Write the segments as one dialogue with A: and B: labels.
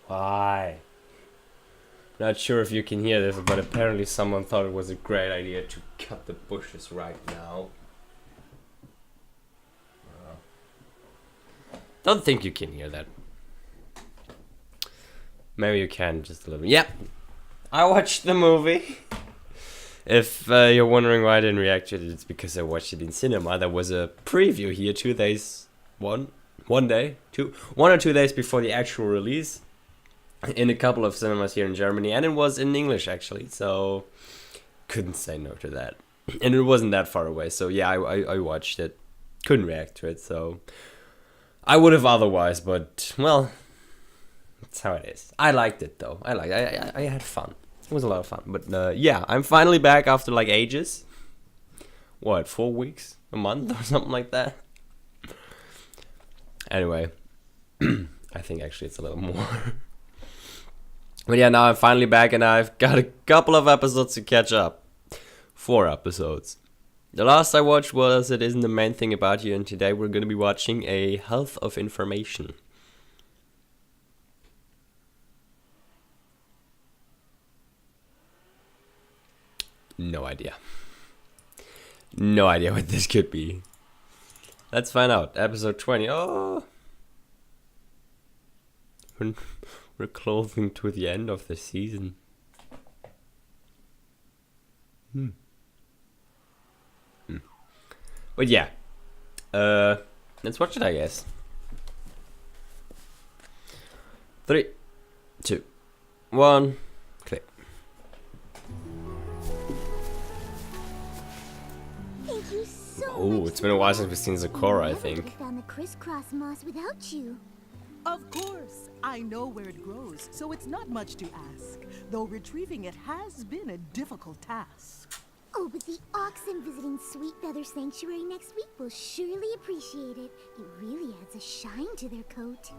A: Why? Not sure if you can hear this, but apparently someone thought it was a great idea to cut the bushes right now. Don't think you can hear that. Maybe you can just a little bit. Yep. I watched the movie. If you're wondering why I didn't react to it, it's because I watched it in cinema. There was a preview here 2 days, one or 2 days before the actual release, in a couple of cinemas here in Germany, and it was in English actually, so couldn't say no to that. And it wasn't that far away, so yeah, I watched it. Couldn't react to it, so I would have otherwise, but well, that's how it is. I liked it though. I had fun. It was a lot of fun. But yeah, I'm finally back after like ages. What, 4 weeks? A month or something like that? Anyway, I think actually it's a little more. But yeah, now I'm finally back and I've got a couple of episodes to catch up. 4 episodes. The last I watched was It Isn't the Main Thing About You, and today we're going to be watching A Health of Information. No idea. No idea what this could be. Let's find out. Episode 20. Oh! We're closing to the end of the season. But yeah. Let's watch it, I guess. 3, 2, 1, click.
B: Thank you so
A: Oh,
B: much
A: it's been a while since we've seen Zakora, I think.
B: found the crisscross moss without you.
C: Of course, I know where it grows, so it's not much to ask. Though retrieving it has been a difficult task.
B: Oh, but the oxen visiting Sweet Feather Sanctuary next week will surely appreciate it. It really adds a shine to their coat.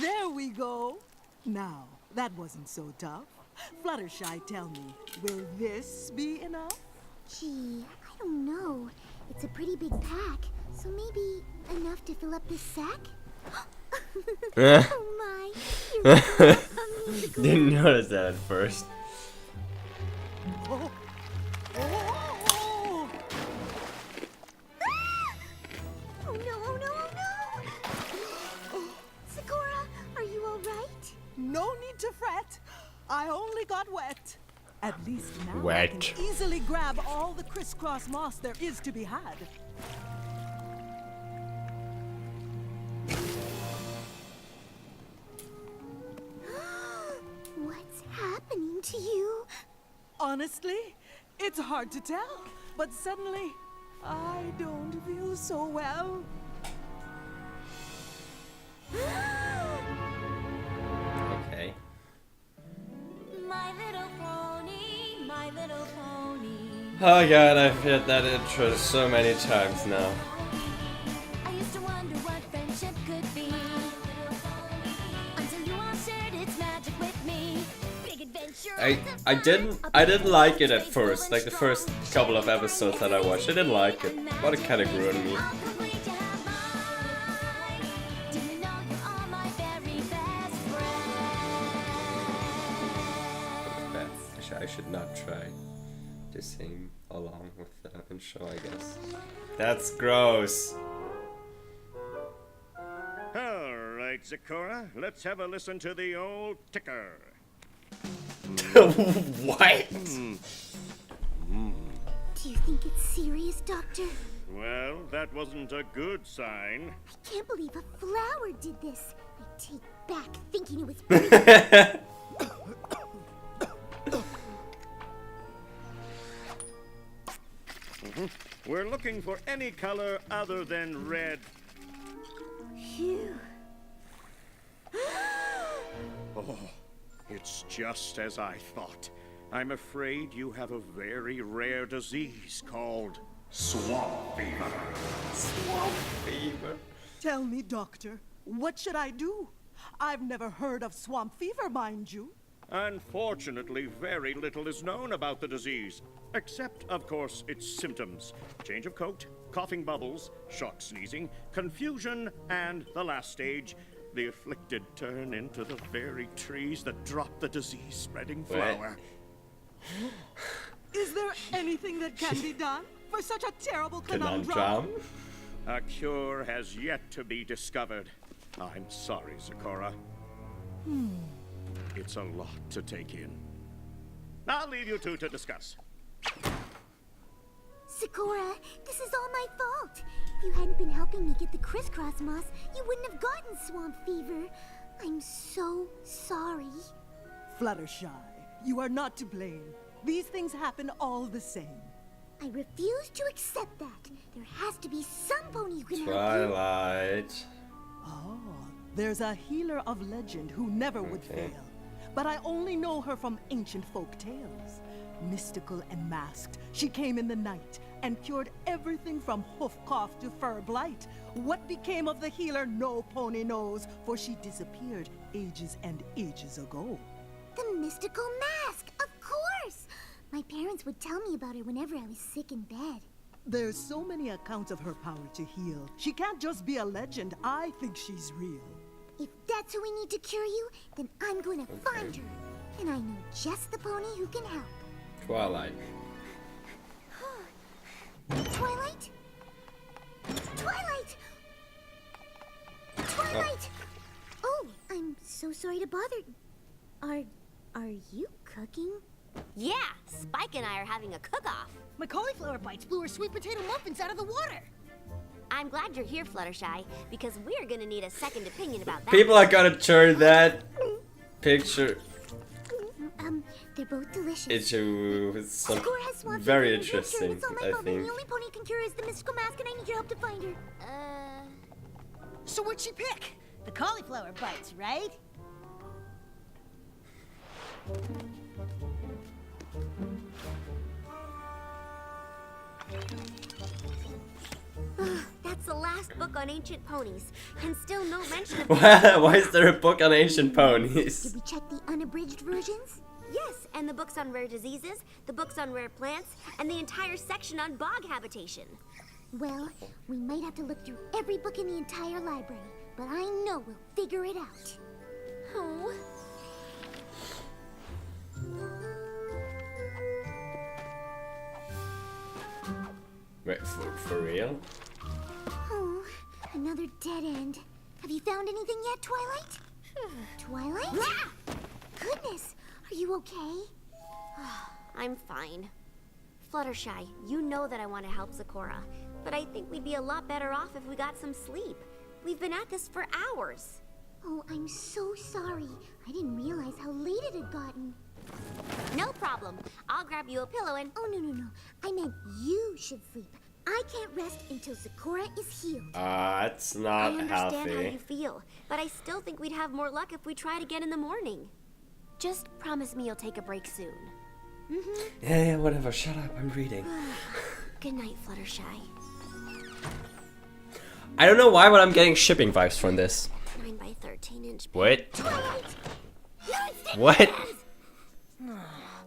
C: There we go. Now, that wasn't so tough. Fluttershy, tell me, will this be enough?
B: Gee, I don't know. It's a pretty big pack, so maybe enough to fill up this sack? Oh my, you're so musical.
A: Didn't notice that at first.
C: Oh. Oh.
B: Oh no, oh no, oh no! Sakura, are you alright?
C: No need to fret. I only got wet. At least now I
A: Wet.
C: can easily grab all the crisscross moss there is to be had.
B: What's happening to you?
C: Honestly, it's hard to tell, but suddenly, I don't feel so well.
A: Okay.
D: My little pony, my little pony.
A: Oh god, I've heard that intro so many times now.
D: I used to wonder what friendship could be. Until you all shared its magic with me. Big adventure.
A: I didn't like it at first, like the first couple of episodes that I watched. I didn't like it, but it kind of grew on me. I should not try to sing along with the show, I guess. That's gross.
E: Alright, Zakora, let's have a listen to the old ticker.
A: What?
B: Do you think it's serious, Doctor?
E: Well, that wasn't a good sign.
B: I can't believe a flower did this. I take back thinking it was pretty.
E: We're looking for any color other than red.
B: Phew.
E: Oh, it's just as I thought. I'm afraid you have a very rare disease called swamp fever.
A: Swamp fever.
C: Tell me, Doctor, what should I do? I've never heard of swamp fever, mind you.
E: Unfortunately, very little is known about the disease, except, of course, its symptoms. Change of coat, coughing bubbles, short sneezing, confusion, and the last stage, the afflicted turn into the very trees that drop the disease-spreading flower.
C: Is there anything that can be done for such a terrible conundrum?
A: Conundrum?
E: A cure has yet to be discovered. I'm sorry, Sakura. It's a lot to take in. I'll leave you two to discuss.
B: Sakura, this is all my fault. If you hadn't been helping me get the crisscross moss, you wouldn't have gotten swamp fever. I'm so sorry.
C: Fluttershy, you are not to blame. These things happen all the same.
B: I refuse to accept that. There has to be some pony who can help you.
A: Twilight.
C: Oh, there's a healer of legend who never would fail. But I only know her from ancient folk tales. Mystical and masked, she came in the night and cured everything from hoof cough to fur blight. What became of the healer, no pony knows, for she disappeared ages and ages ago.
B: The mystical mask, of course! My parents would tell me about her whenever I was sick in bed.
C: There's so many accounts of her power to heal. She can't just be a legend. I think she's real.
B: If that's who we need to cure you, then I'm going to find her. And I know just the pony who can help.
A: Twilight.
B: Twilight? Twilight! Twilight! Oh, I'm so sorry to bother. Are you cooking?
D: Yeah, Spike and I are having a cook-off.
F: My cauliflower bites blew her sweet potato muffins out of the water.
D: I'm glad you're here, Fluttershy, because we're gonna need a second opinion about that.
A: People are gonna turn that picture
B: They're both delicious.
A: into some
B: Sakura has swamp
A: very
B: fever, and sure,
A: interesting,
B: it's all my
A: I
B: fault, and
A: think.
B: the only pony who can cure is the mystical mask, and I need your help to find her.
F: So what'd she pick? The cauliflower bites, right?
D: That's the last book on ancient ponies, and still no mention of...
A: Why is there a book on ancient ponies?
B: Did we check the unabridged versions?
D: Yes, and the books on rare diseases, the books on rare plants, and the entire section on bog habitation.
B: Well, we might have to look through every book in the entire library, but I know we'll figure it out.
D: Oh.
A: Wait, for real?
B: Oh, another dead end. Have you found anything yet, Twilight? Twilight? Goodness, are you okay?
D: I'm fine. Fluttershy, you know that I want to help Sakura, but I think we'd be a lot better off if we got some sleep. We've been at this for hours.
B: Oh, I'm so sorry. I didn't realize how late it had gotten.
D: No problem. I'll grab you a pillow and...
B: Oh, no. I meant you should sleep. I can't rest until Sakura is healed.
A: It's
D: I
A: not
D: understand how
A: healthy.
D: you feel, but I still think we'd have more luck if we tried again in the morning. Just promise me you'll take a break soon.
A: Yeah, whatever. Shut up. I'm reading.
D: Good night, Fluttershy.
A: I don't know why, but I'm getting shipping vibes from this.
D: 9 by 13 inch.
A: What?
B: Twilight!
A: What?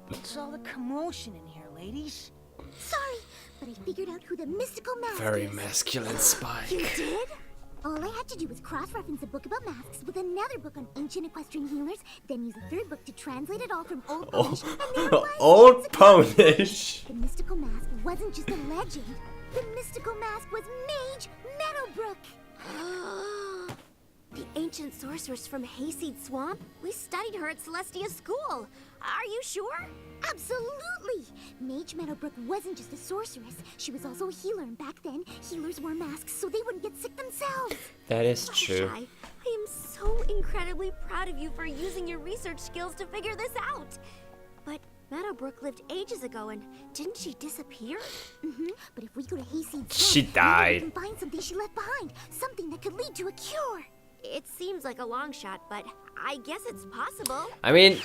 F: What's all the commotion in here, ladies?
B: Sorry, but I figured out who the mystical mask
A: Very
B: is.
A: masculine
B: You
A: Spike.
B: did? All I had to do was cross-reference a book about masks with another book on ancient equestrian healers, then use a third book to translate it all from Old Polish, and then apply it
A: Old
B: to
A: Ponish.
B: The mystical mask wasn't just a legend. The mystical mask was Mage Meadowbrook.
D: The ancient sorceress from Hayseed Swamp? We studied her at Celestia School. Are you sure?
B: Absolutely! Mage Meadowbrook wasn't just a sorceress. She was also a healer, and back then, healers wore masks so they wouldn't get sick themselves.
A: That is true.
D: Fluttershy, I am so incredibly proud of you for using your research skills to figure this out. But Meadowbrook lived ages ago, and didn't she disappear?
B: But if we go to Hayseed Swamp,
A: She
B: maybe
A: died.
B: we can find something she left behind. Something that could lead to a cure.
D: It seems like a long shot, but I guess it's possible.
A: I mean,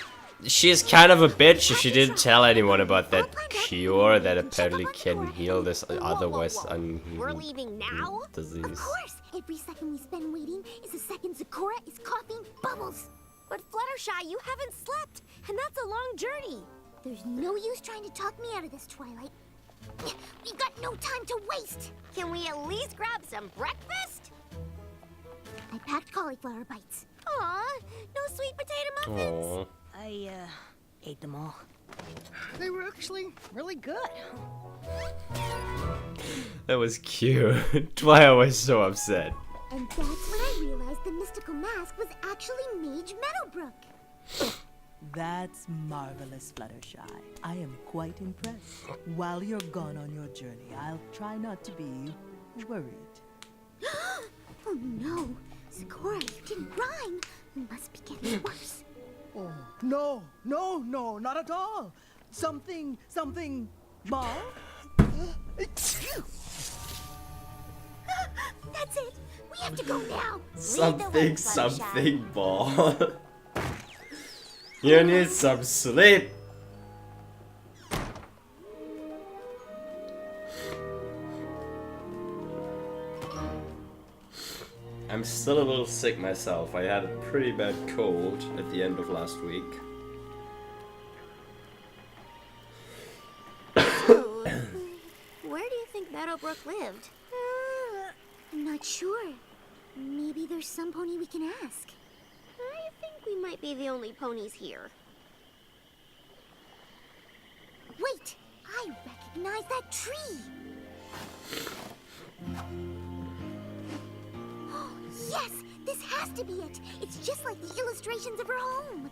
A: she's kind of a bitch if she didn't tell anyone about that cure that apparently can heal this otherwise
D: We're
A: unhealed
D: leaving now?
B: Of
A: disease.
B: course! Every second we spend waiting is a second Sakura is coughing bubbles.
D: But Fluttershy, you haven't slept, and that's a long journey.
B: There's no use trying to talk me out of this, Twilight. We've got no time to waste.
D: Can we at least grab some breakfast?
B: I packed cauliflower bites.
D: Aw, no sweet potato muffins.
A: Aww.
F: I, ate them all. They were actually really good.
A: That was cute. Twilight was so upset.
B: And that's when I realized the mystical mask was actually Mage Meadowbrook.
C: That's marvelous, Fluttershy. I am quite impressed. While you're gone on your journey, I'll try not to be worried.
B: Oh no, Sakura, you didn't rhyme. You must be getting worse.
C: Oh, no, not at all. Something, ball?
B: That's it. We have to go now.
A: Something ball. You need some sleep. I'm still a little sick myself. I had a pretty bad cold at the end of last week.
D: So, where do you think Meadowbrook lived?
B: I'm not sure. Maybe there's some pony we can ask.
D: I think we might be the only ponies here.
B: Wait, I recognize that tree. Yes, this has to be it. It's just like the illustrations of her home.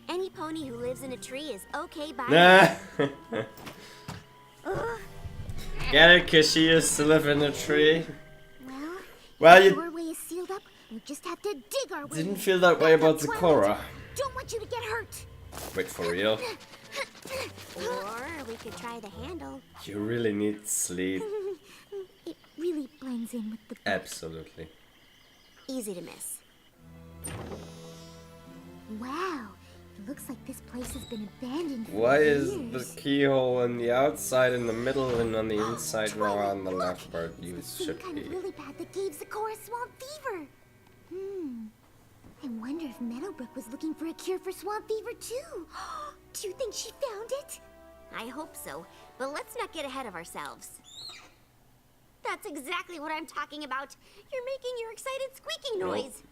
D: Any pony who lives in a tree is okay by
A: Nah. Get it, 'cause she used to live in a tree. Well,
B: the
A: you
B: doorway is sealed up. We just have to dig our way.
A: didn't feel that way about Sakura.
B: Don't want you to get hurt.
A: Wait, for real?
D: Or we could try the handle.
A: You really need sleep.
B: It really blends in with the book.
A: Absolutely.
D: Easy to miss.
B: Wow, it looks like this place has been abandoned for
A: Why is
B: years.
A: the keyhole on the outside in the middle and on the inside now
B: Twilight,
A: on the
B: look!
A: left where you
B: It's the
A: should
B: same kind of
A: be?
B: lily pad that gave Sakura swamp fever. I wonder if Meadowbrook was looking for a cure for swamp fever too. Do you think she found it?
D: I hope so, but let's not get ahead of ourselves. That's exactly what I'm talking about. You're making your excited squeaking
A: Nope.
D: noise.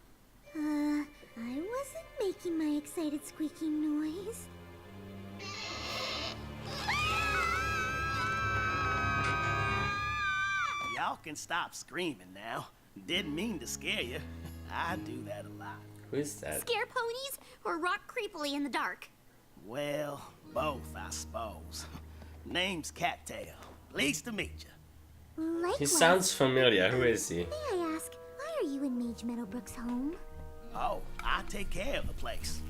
B: I wasn't making my excited squeaking noise.
G: Y'all can stop screaming now. Didn't mean to scare you. I do that a lot.
A: Who is that?
D: Scare ponies or rock creepily in the dark?
G: Well, both, I suppose. Name's Cattail. Pleased to meet you.
B: Likewise.
A: He sounds familiar. Who is he?
B: May I ask, why are you in Mage Meadowbrook's home?
G: Oh, I take care of the place.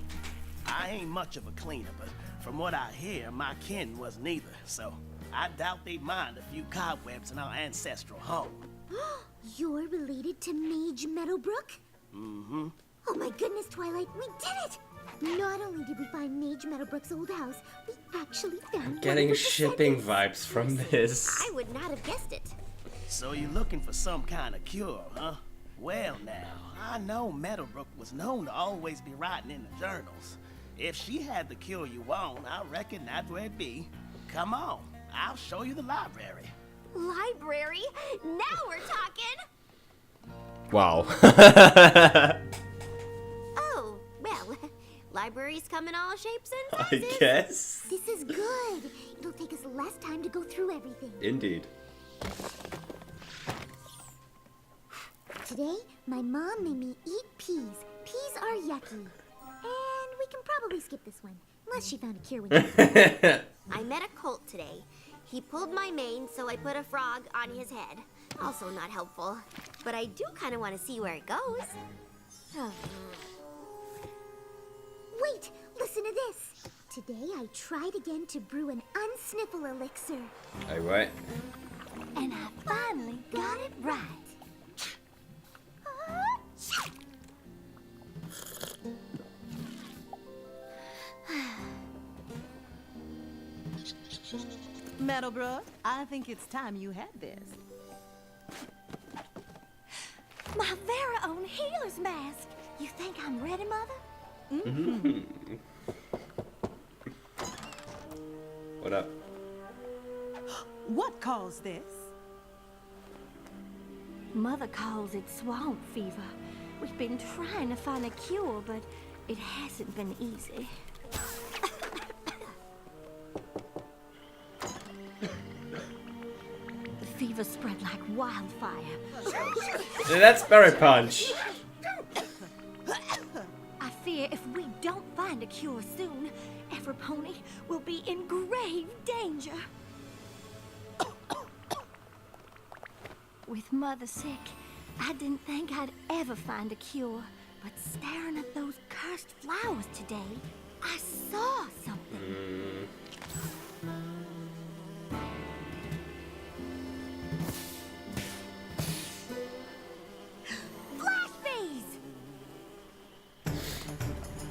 G: I ain't much of a cleaner, but from what I hear, my kin was neither, so I doubt they'd mind a few cobwebs in our ancestral home.
B: You're related to Mage Meadowbrook?
G: Mm-hmm.
B: Oh my goodness, Twilight, we did it! Not only did we find Mage Meadowbrook's old house, we actually found
A: Getting
B: one of her
A: shipping
B: descendants.
A: vibes from this.
D: I would not have guessed it.
G: So you're looking for some kind of cure, huh? Well now, I know Meadowbrook was known to always be writing in the journals. If she had the cure you want, I reckon that's where it'd be. Come on, I'll show you the library.
D: Library? Now we're talking!
A: Wow.
D: Oh, well, libraries come in all shapes and
A: I
D: sizes.
A: guess.
B: This is good. It'll take us less time to go through everything.
A: Indeed.
B: Today, my mom made me eat peas. Peas are yucky. And we can probably skip this one, unless she found a cure when she...
D: I met a colt today. He pulled my mane, so I put a frog on his head. Also not helpful. But I do kind of want to see where it goes.
B: Wait, listen to this. Today, I tried again to brew an unsniffle elixir.
A: Alright.
B: And I finally got it right.
C: Meadowbrook, I think it's time you had this.
B: My very own healer's mask. You think I'm ready, Mother?
A: What up?
C: What calls this?
H: Mother calls it swamp fever. We've been trying to find a cure, but it hasn't been easy. The fever spread like wildfire.
A: Yeah, that's berry punch.
H: I fear if we don't find a cure soon, every pony will be in grave danger. With Mother sick, I didn't think I'd ever find a cure. But staring at those cursed flowers today, I saw something. Flash bees!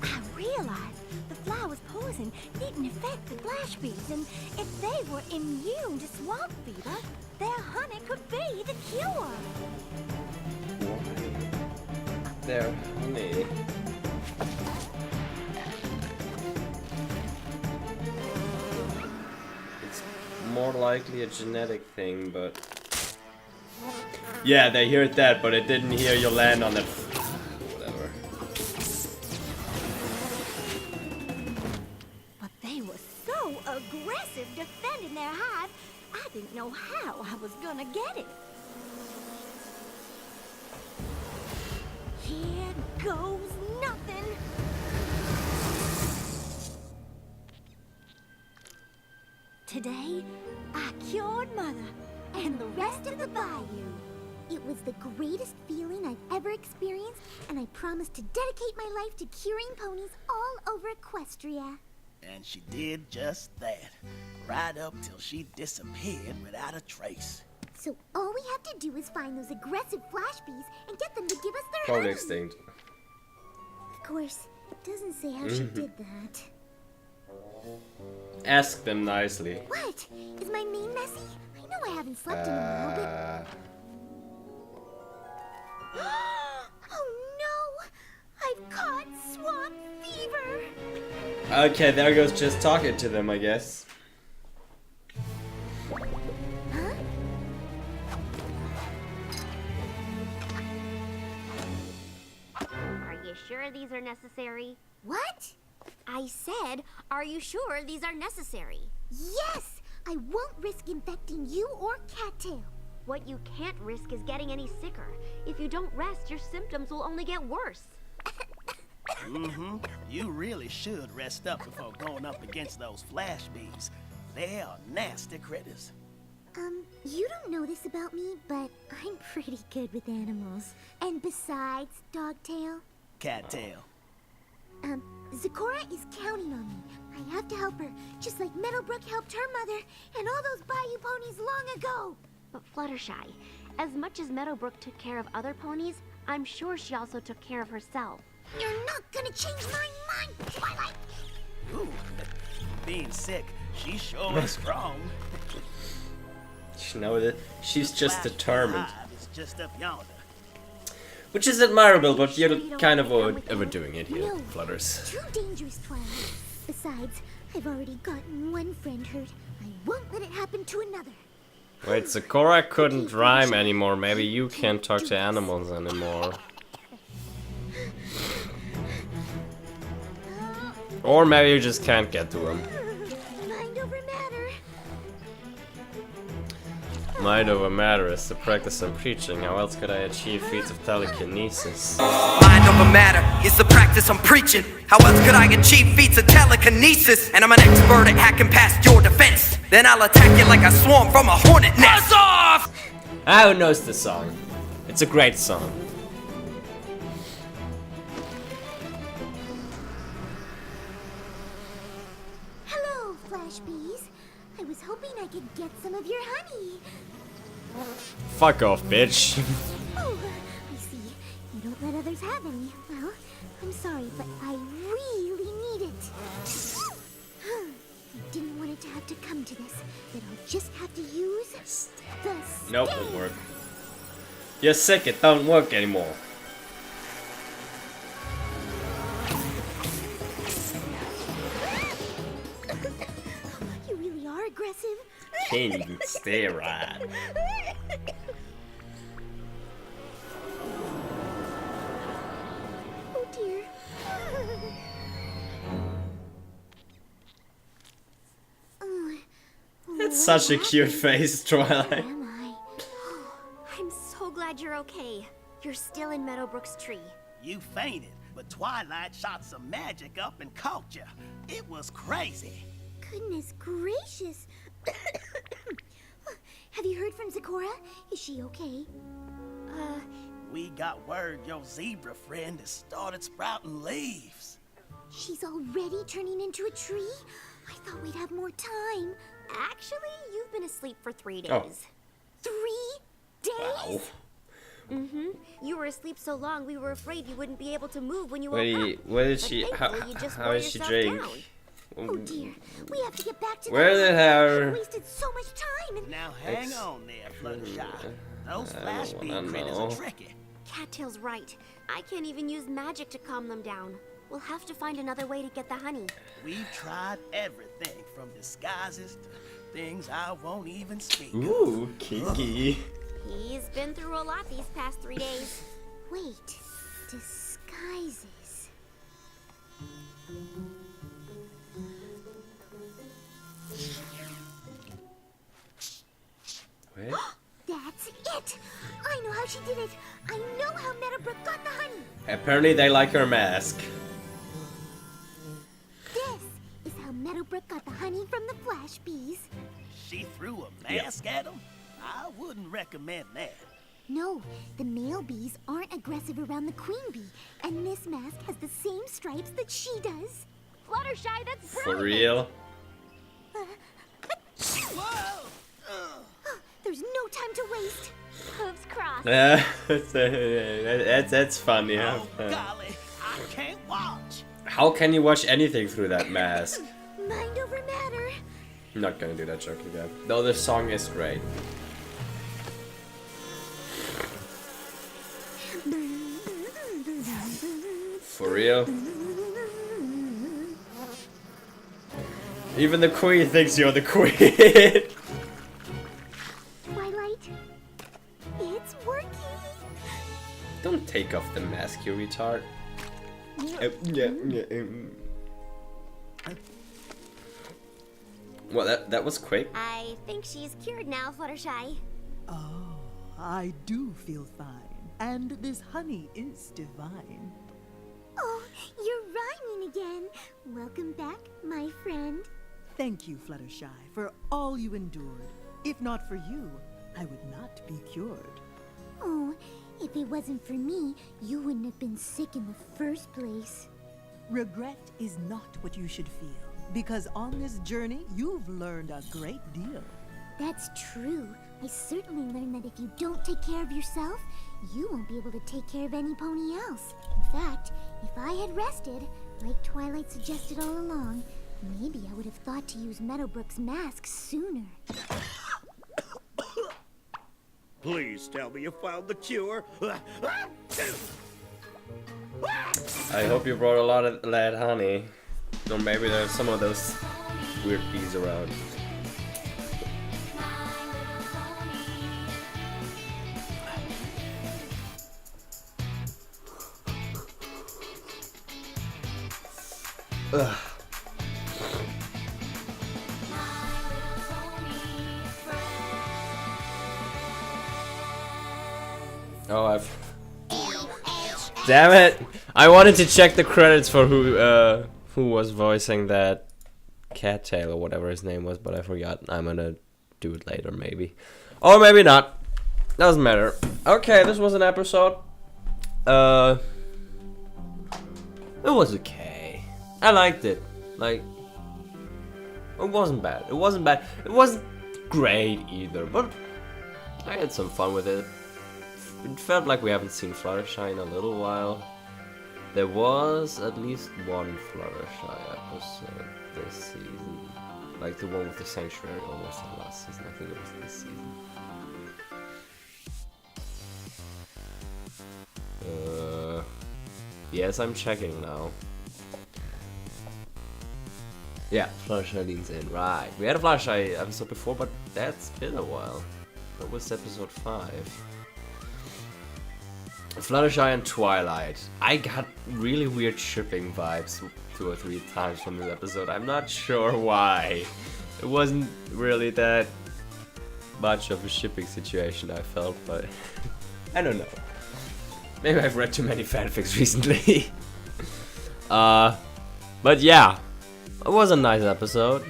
H: I realized the flower's poison didn't affect the flash bees, and if they were immune to swamp fever, their honey could be the cure.
A: Their honey. It's more likely a genetic thing, but yeah, they heard that, but it didn't hear you land on it. Whatever.
H: But they were so aggressive defending their hive, I didn't know how I was gonna get it. Here goes nothing. Today, I cured Mother and the rest of the bayou.
B: It was the greatest feeling I've ever experienced, and I promised to dedicate my life to curing ponies all over Equestria.
G: And she did just that. Right up till she disappeared without a trace.
B: So all we have to do is find those aggressive flash bees and get them to give us their
A: Probably
B: honey.
A: extinct.
B: Of course, it doesn't say how she did that.
A: Ask them nicely.
B: What? Is my mane messy? I know I haven't slept in a while, but... Oh no! I've caught swamp fever!
A: Okay, there goes just talking to them, I guess.
B: Huh?
D: Are you sure these are necessary?
B: What?
D: I said, are you sure these are necessary?
B: Yes! I won't risk infecting you or Cattail.
D: What you can't risk is getting any sicker. If you don't rest, your symptoms will only get worse.
G: Mm-hmm. You really should rest up before going up against those flash bees. They are nasty critters.
B: You don't know this about me, but I'm pretty good with animals. And besides, Dogtail,
G: Cattail.
B: Zecora is counting on me. I have to help her, just like Meadowbrook helped her mother and all those bayou ponies long ago.
D: But Fluttershy, as much as Meadowbrook took care of other ponies, I'm sure she also took care of herself.
B: You're not gonna change my mind, Twilight!
G: Ooh, being sick, she sure is strong.
A: You know that she's just
G: Flash
A: determined.
G: hive is just up yonder.
A: Which is admirable, but you're kind of overdoing it here,
B: No,
A: Flutters.
B: too dangerous, Twilight. Besides, I've already gotten one friend hurt. I won't let it happen to another.
A: Wait, Zecora couldn't rhyme anymore. Maybe you can't talk to animals anymore. Or maybe you just can't get to them.
B: Mind over matter.
A: Mind over matter is the practice of preaching. How else could I achieve feats of telekinesis?
I: Mind over matter is the practice I'm preaching. How else could I achieve feats of telekinesis? And I'm an expert at hacking past your defense. Then I'll attack you like a swarm from a hornet nest. Buzz off!
A: Ah, who knows this song? It's a great song.
B: Hello, Flash Bees. I was hoping I could get some of your honey.
A: Fuck off, bitch.
B: Oh, I see. You don't let others have any. Well, I'm sorry, but I really need it. I didn't want it to have to come to this. That I'll just have to use the sting.
A: Nope, won't work. You're sick, it don't work anymore.
B: You really are aggressive.
A: Can't even stay right.
B: Oh dear.
A: It's such a cute face, Twilight.
B: Am I?
D: I'm so glad you're okay. You're still in Meadowbrook's tree.
G: You fainted, but Twilight shot some magic up and caught you. It was crazy.
B: Goodness gracious. Have you heard from Zecora? Is she okay?
G: We got word your zebra friend has started sprouting leaves.
B: She's already turning into a tree? I thought we'd have more time.
D: Actually, you've been asleep for 3 days.
A: Oh.
B: 3 days?
A: Wow.
D: Mm-hmm. You were asleep so long, we were afraid you wouldn't be able to move when you woke
A: Where,
D: up.
A: where did
D: But
A: she?
D: thankfully, you just
A: How
D: wore
A: did she
D: yourself
A: drink?
D: down.
B: Oh dear. We have to get back to
A: Where
B: the
A: did her?
B: We wasted so much time and
G: Now hang on there, Fluttershy. Those flash
A: I
G: beam
A: don't
G: critters
A: know.
G: are tricky.
D: Cattail's right. I can't even use magic to calm them down. We'll have to find another way to get the honey.
G: We've tried everything from disguises to things I won't even speak of.
A: Ooh, kinky.
D: He's been through a lot these past 3 days.
B: wait. Disguises.
A: Wait.
B: That's it! I know how she did it! I know how Meadowbrook got the honey!
A: Apparently they like her mask.
B: This is how Meadowbrook got the honey from the flash bees.
G: She threw a mask at him? I wouldn't recommend that.
B: No, the male bees aren't aggressive around the queen bee, and this mask has the same stripes that she does.
D: Fluttershy, that's
A: For
D: brilliant!
A: real?
G: Whoa!
B: There's no time to waste.
D: Hooves crossed.
A: That's funny. Huh?
G: Oh, golly, I can't watch.
A: How can you watch anything through that mask?
B: Mind over matter.
A: I'm not gonna do that joke again. Though the song is great. For real? Even the queen thinks you're the queen.
B: Twilight, it's working.
A: Don't take off the mask, you retard. Well, that was quick.
D: I think she's cured now, Fluttershy.
C: Oh, I do feel fine. And this honey is divine.
B: Oh, you're rhyming again. Welcome back, my friend.
C: Thank you, Fluttershy, for all you endured. If not for you, I would not be cured.
B: Oh, if it wasn't for me, you wouldn't have been sick in the first place.
C: Regret is not what you should feel, because on this journey, you've learned a great deal.
B: That's true. I certainly learned that if you don't take care of yourself, you won't be able to take care of any pony else. In fact, if I had rested, like Twilight suggested all along, maybe I would have thought to use Meadowbrook's mask sooner.
E: Please tell me you found the cure.
A: I hope you brought a lot of lead honey. Or maybe there's some of those weird bees around. Ugh. Oh, I've... Damn it! I wanted to check the credits for who was voicing that Cattail or whatever his name was, but I forgot. I'm gonna do it later, maybe. Or maybe not. Doesn't matter. Okay, this was an episode. It was okay. I liked it. Like, it wasn't bad. It wasn't bad. It wasn't great either, but I had some fun with it. It felt like we haven't seen Fluttershy in a little while. There was at least one Fluttershy episode this season. Like the one with the Sanctuary almost the last season. I think it was this season. Yes, I'm checking now. Yeah, Fluttershy leans in. Right. We had a Fluttershy episode before, but that's been a while. That was episode 5. Fluttershy and Twilight. I got really weird shipping vibes 2 or 3 times from this episode. I'm not sure why. It wasn't really that much of a shipping situation, I felt, but I don't know. Maybe I've read too many fanfics recently. But yeah, it was a nice episode.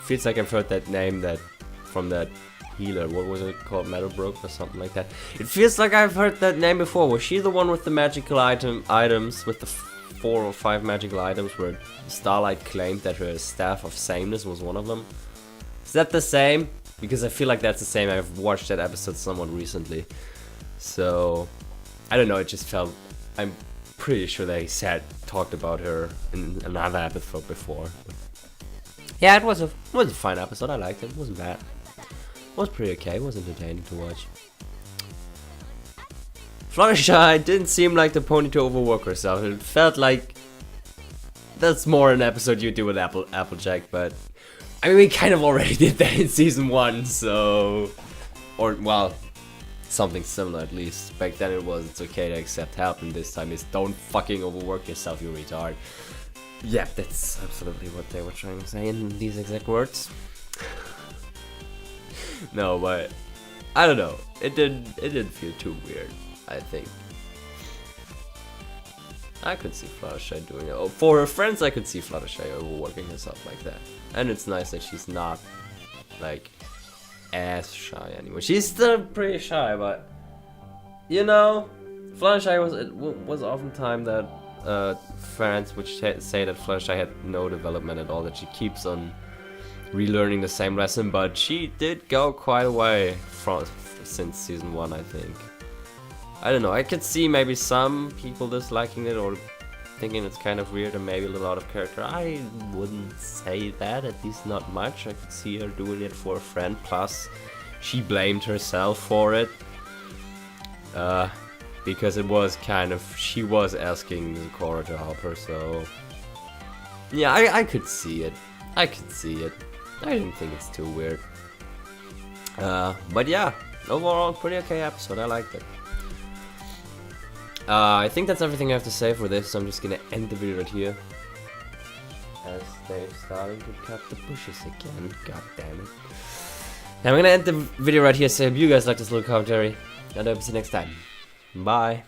A: Feels like I've heard that name from that healer. What was it called? Meadowbrook or something like that. It feels like I've heard that name before. Was she the one with the magical items, with the 4 or 5 magical items, where Starlight claimed that her staff of sameness was one of them? Is that the same? Because I feel like that's the same. I've watched that episode somewhat recently, so I don't know. It just felt. I'm pretty sure they talked about her in another episode before. Yeah, it was a fine episode. I liked it. It wasn't bad. It was pretty okay. It was entertaining to watch. Fluttershy didn't seem like the pony to overwork herself. It felt like that's more an episode you do with Applejack, but I mean, we kind of already did that in season 1, so, or well, something similar at least. Back then it was it's okay to accept help, and this time it's don't fucking overwork yourself, you retard. Yeah, that's absolutely what they were trying to say in these exact words. No, but I don't know. It didn't feel too weird, I think. I could see Fluttershy doing it. Oh, for her friends, I could see Fluttershy overworking herself like that. And it's nice that she's not, like, as shy anymore. She's still pretty shy, but, you know, Fluttershy was oftentimes that friends would say that Fluttershy had no development at all, that she keeps on relearning the same lesson, but she did go quite a way since season 1, I think. I don't know, I could see maybe some people disliking it or thinking it's kind of weird and maybe a little out of character. I wouldn't say that, at least not much. I could see her doing it for a friend, plus she blamed herself for it. Because it was kind of, she was asking Zecora to help her, so yeah, I could see it. I could see it. I didn't think it's too weird. But yeah, overall, pretty okay episode. I liked it. I think that's everything I have to say for this, so I'm just gonna end the video right here. As they're starting to cut the bushes again. God damn it. I'm gonna end the video right here, so I hope you guys like this little commentary, and I'll see you next time. Bye.